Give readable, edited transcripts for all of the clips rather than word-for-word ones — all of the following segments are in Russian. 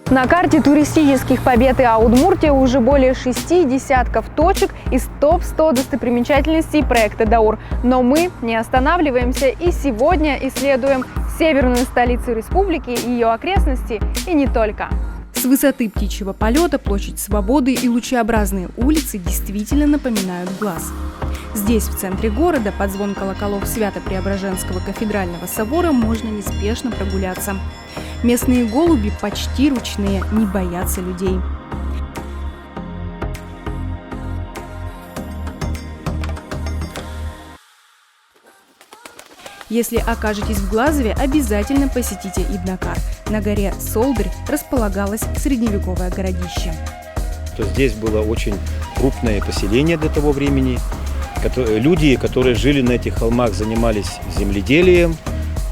На карте туристических побед ИА Удмуртия уже более 6 десятков точек из топ-100 достопримечательностей проекта Даур. Но мы не останавливаемся и сегодня исследуем северную столицу республики, ее окрестности и не только. С высоты птичьего полета площадь Свободы и лучеобразные улицы действительно напоминают глаз. Здесь, в центре города, под звон колоколов Свято-Преображенского кафедрального собора можно неспешно прогуляться. Местные голуби почти ручные, не боятся людей. Если окажетесь в Глазове, обязательно посетите Иднакар. На горе Солдырь располагалось средневековое городище. Здесь было очень крупное поселение до того времени. Люди, которые жили на этих холмах, занимались земледелием.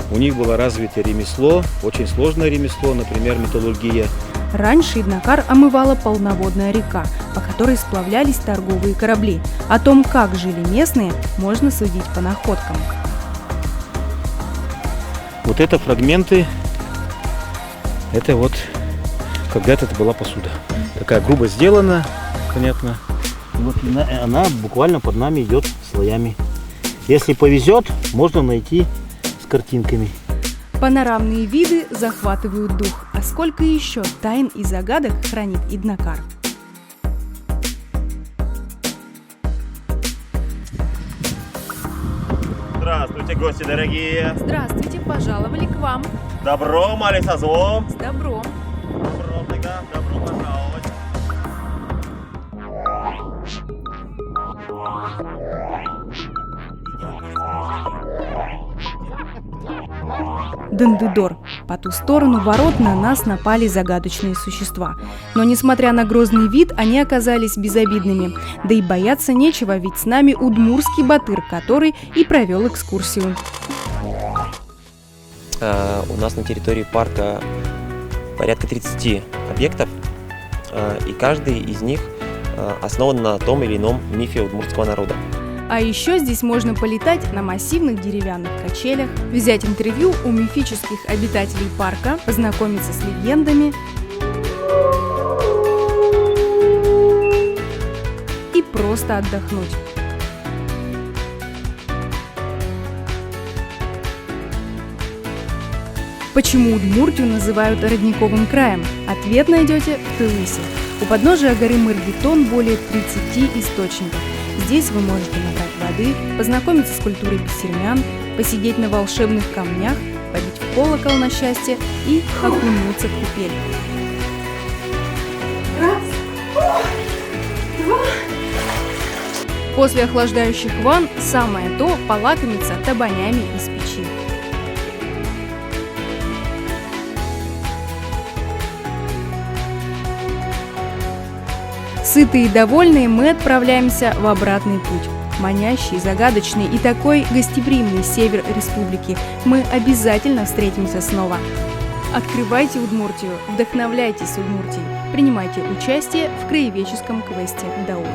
У них было развито ремесло, очень сложное ремесло, например, металлургия. Раньше Иднакар омывала полноводная река, по которой сплавлялись торговые корабли. О том, как жили местные, можно судить по находкам. Вот это фрагменты, это вот когда-то это была посуда. Такая грубо сделана, понятно. Вот она буквально под нами идет слоями. Если повезет, можно найти с картинками. Панорамные виды захватывают дух. А сколько еще тайн и загадок хранит Иднакар? Здравствуйте, гости дорогие! Здравствуйте, пожаловали к вам. Добром, али со злом? С добром. Добром, тогда добро пожаловать. Дандыдор. По ту сторону ворот на нас напали загадочные существа. Но, несмотря на грозный вид, они оказались безобидными. Да и бояться нечего, ведь с нами удмуртский батыр, который и провел экскурсию. У нас на территории парка порядка 30 объектов, и каждый из них основан на том или ином мифе удмуртского народа. А еще здесь можно полетать на массивных деревянных качелях, взять интервью у мифических обитателей парка, познакомиться с легендами и просто отдохнуть. Почему Удмуртию называют родниковым краем? Ответ найдете в Тылысе. У подножия горы Мыргитон более 30 источников. Здесь вы можете набрать воды, познакомиться с культурой бессермян, посидеть на волшебных камнях, побить в колокол на счастье и окунуться в купель. Раз, два. После охлаждающих ванн самое то полакомиться табанями из печи. Сытые и довольные мы отправляемся в обратный путь. Манящий, загадочный и такой гостеприимный север республики. Мы обязательно встретимся снова. Открывайте Удмуртию, вдохновляйтесь Удмуртией, принимайте участие в краеведческом квесте Даур.